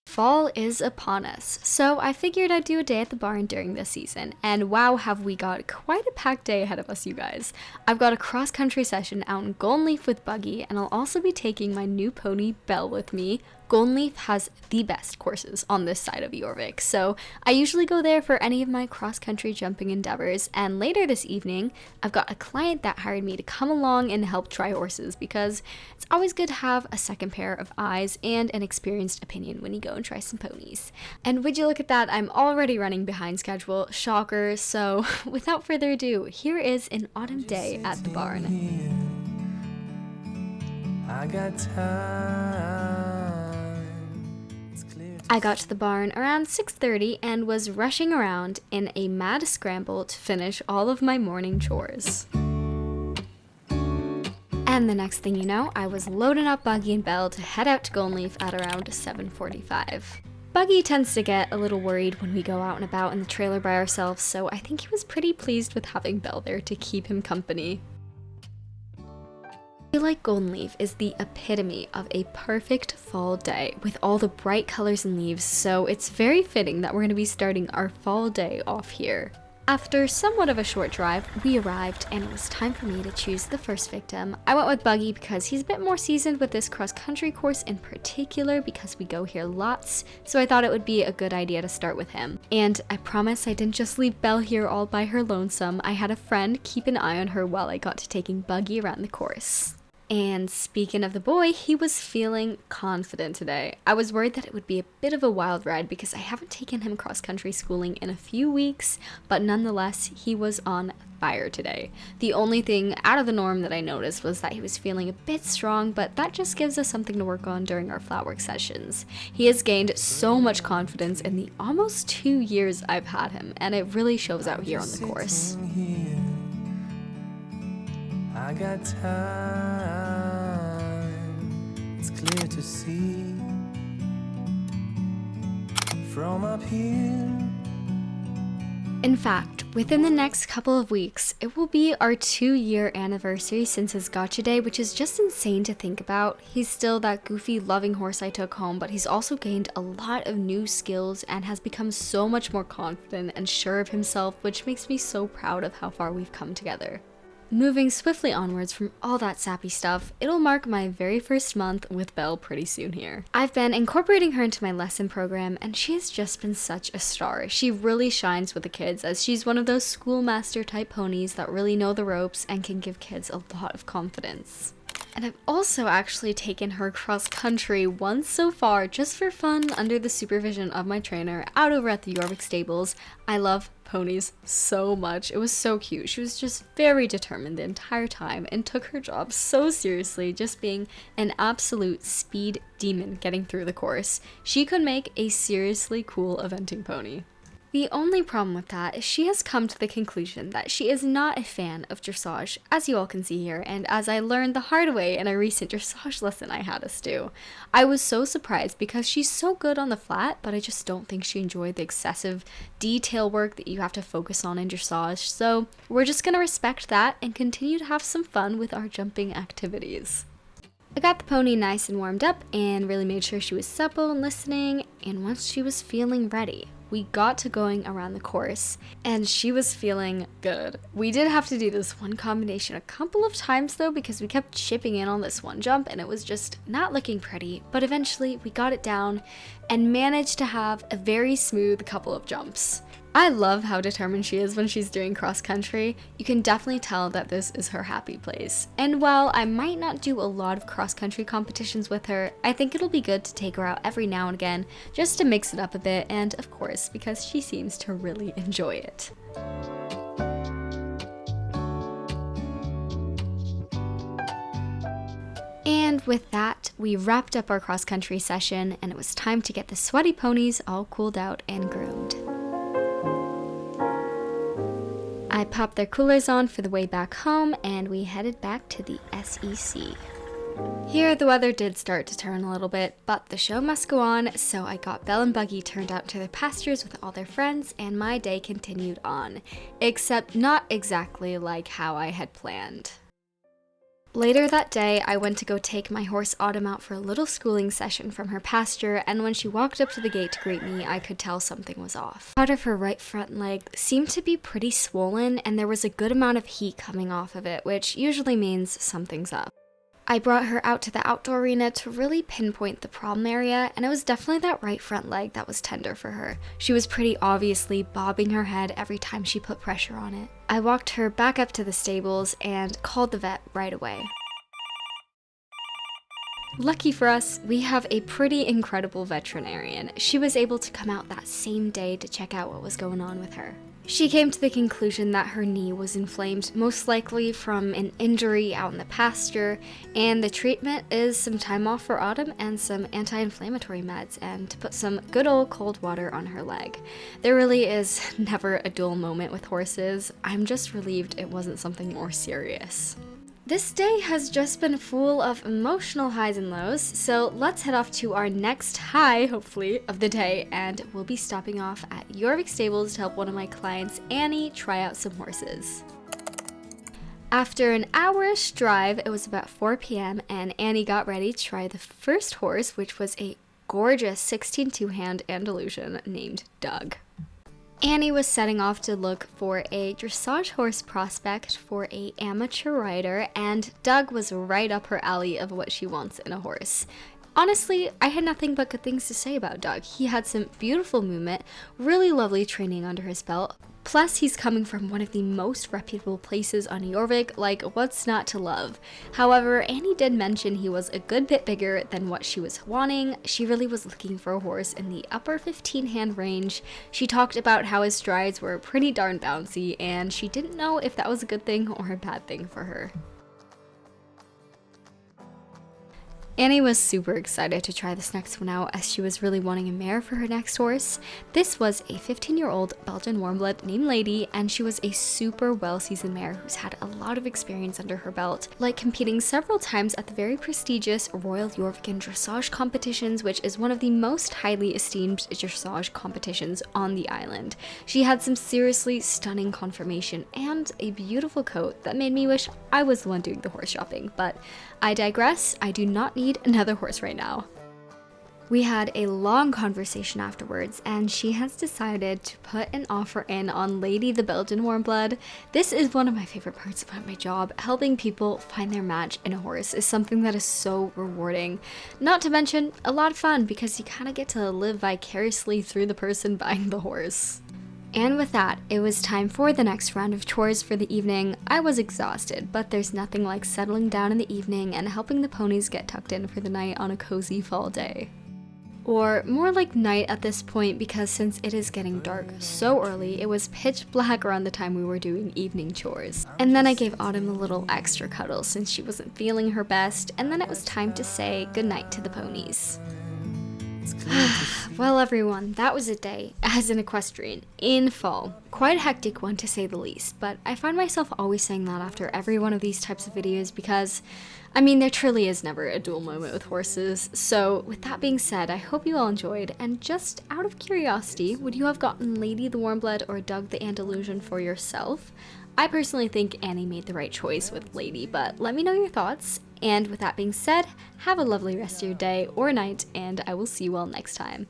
Fall is upon us, so I figured I'd do a day at the barn during this season, and wow, have we got quite a packed day ahead of us, you guys. I've got a cross-country session out in Golden Leaf with Buggy, and I'll also be taking my new pony, Belle, with me. Golden Leaf has the best courses on this side of Jorvik, so I usually go there for any of my cross-country jumping endeavors, and later this evening, I've got a client that hired me to come along and help try horses, because it's always good to have a second pair of eyes and an experienced opinion when you go and try some ponies. And would you look at that, I'm already running behind schedule, shocker, so without further ado, here is an autumn day at the barn. I got to the barn around 6:30 and was rushing around in a mad scramble to finish all of my morning chores. And the next thing you know, I was loading up Buggy and Belle to head out to Golden Leaf at around 7:45. Buggy tends to get a little worried when we go out and about in the trailer by ourselves, so I think he was pretty pleased with having Belle there to keep him company. I feel like Golden Leaf is the epitome of a perfect fall day with all the bright colors and leaves, so it's very fitting that we're going to be starting our fall day off here. After somewhat of a short drive, we arrived and it was time for me to choose the first victim. I went with Buggy because he's a bit more seasoned with this cross-country course in particular because we go here lots, so I thought it would be a good idea to start with him. And I promise I didn't just leave Belle here all by her lonesome. I had a friend keep an eye on her while I got to taking Buggy around the course. And speaking of the boy, he was feeling confident today. I was worried that it would be a bit of a wild ride because I haven't taken him cross-country schooling in a few weeks, but nonetheless, he was on fire today. The only thing out of the norm that I noticed was that he was feeling a bit strong, but that just gives us something to work on during our flat work sessions. He has gained so much confidence in the almost 2 years I've had him, and it really shows out here on the course. I got time, it's clear to see from up here. In fact, within the next couple of weeks, it will be our 2-year anniversary since his gotcha day, which is just insane to think about. He's still that goofy, loving horse I took home, but he's also gained a lot of new skills and has become so much more confident and sure of himself, which makes me so proud of how far we've come together. Moving swiftly onwards from all that sappy stuff, it'll mark my very first month with Belle pretty soon here. I've been incorporating her into my lesson program, and she has just been such a star. She really shines with the kids, as she's one of those schoolmaster type ponies that really know the ropes and can give kids a lot of confidence. And I've also actually taken her cross country once so far, just for fun, under the supervision of my trainer out over at the Jorvik stables. I love ponies so much. It was so cute. She was just very determined the entire time and took her job so seriously, just being an absolute speed demon getting through the course. She could make a seriously cool eventing pony. The only problem with that is she has come to the conclusion that she is not a fan of dressage, as you all can see here, and as I learned the hard way in a recent dressage lesson I had us do. I was so surprised because she's so good on the flat, but I just don't think she enjoyed the excessive detail work that you have to focus on in dressage, so we're just gonna respect that and continue to have some fun with our jumping activities. I got the pony nice and warmed up and really made sure she was supple and listening, and once she was feeling ready, we got to going around the course, and she was feeling good. We did have to do this one combination a couple of times though, because we kept chipping in on this one jump and it was just not looking pretty, but eventually we got it down and managed to have a very smooth couple of jumps. I love how determined she is when she's doing cross country. You can definitely tell that this is her happy place. And while I might not do a lot of cross country competitions with her, I think it'll be good to take her out every now and again just to mix it up a bit, and of course because she seems to really enjoy it. And with that, we wrapped up our cross country session and it was time to get the sweaty ponies all cooled out and groomed. I popped their coolers on for the way back home, and we headed back to the SEC. Here, the weather did start to turn a little bit, but the show must go on, so I got Belle and Buggy turned out to their pastures with all their friends, and my day continued on. Except not exactly like how I had planned. Later that day, I went to go take my horse Autumn out for a little schooling session from her pasture, and when she walked up to the gate to greet me, I could tell something was off. Part of her right front leg seemed to be pretty swollen, and there was a good amount of heat coming off of it, which usually means something's up. I brought her out to the outdoor arena to really pinpoint the problem area, and it was definitely that right front leg that was tender for her. She was pretty obviously bobbing her head every time she put pressure on it. I walked her back up to the stables and called the vet right away. Lucky for us, we have a pretty incredible veterinarian. She was able to come out that same day to check out what was going on with her. She came to the conclusion that her knee was inflamed, most likely from an injury out in the pasture, and the treatment is some time off for Autumn and some anti-inflammatory meds, and to put some good old cold water on her leg. There really is never a dull moment with horses. I'm just relieved it wasn't something more serious. This day has just been full of emotional highs and lows, so let's head off to our next high, hopefully, of the day, and we'll be stopping off at Jorvik Stables to help one of my clients, Annie, try out some horses. After an hour-ish drive, it was about 4 p.m., and Annie got ready to try the first horse, which was a gorgeous 16 two-hand Andalusian named Doug. Annie was setting off to look for a dressage horse prospect for an amateur rider, and Doug was right up her alley of what she wants in a horse. Honestly, I had nothing but good things to say about Doug. He had some beautiful movement, really lovely training under his belt, plus he's coming from one of the most reputable places on Jorvik, like what's not to love. However, Annie did mention he was a good bit bigger than what she was wanting. She really was looking for a horse in the upper 15-hand range. She talked about how his strides were pretty darn bouncy, and she didn't know if that was a good thing or a bad thing for her. Annie was super excited to try this next one out, as she was really wanting a mare for her next horse. This was a 15-year-old Belgian warmblood named Lady, and she was a super well-seasoned mare who's had a lot of experience under her belt, like competing several times at the very prestigious Royal Jorvikan Dressage competitions, which is one of the most highly esteemed dressage competitions on the island. She had some seriously stunning conformation and a beautiful coat that made me wish I was the one doing the horse shopping, but I digress. I do not need another horse right now. We had a long conversation afterwards, and she has decided to put an offer in on Lady the Belgian Warmblood. This is one of my favorite parts about my job. Helping people find their match in a horse is something that is so rewarding. Not to mention, a lot of fun, because you kind of get to live vicariously through the person buying the horse. And with that, it was time for the next round of chores for the evening. I was exhausted, but there's nothing like settling down in the evening and helping the ponies get tucked in for the night on a cozy fall day. Or more like night at this point, because since it is getting dark so early, it was pitch black around the time we were doing evening chores. And then I gave Autumn a little extra cuddle since she wasn't feeling her best, and then it was time to say goodnight to the ponies. Well everyone, that was a day as an equestrian in fall. Quite a hectic one to say the least, but I find myself always saying that after every one of these types of videos because, I mean, there truly is never a dull moment with horses. So with that being said, I hope you all enjoyed, and just out of curiosity, would you have gotten Lady the Warmblood or Doug the Andalusian for yourself? I personally think Annie made the right choice with Lady, but let me know your thoughts. And with that being said, have a lovely rest of your day or night, and I will see you all next time.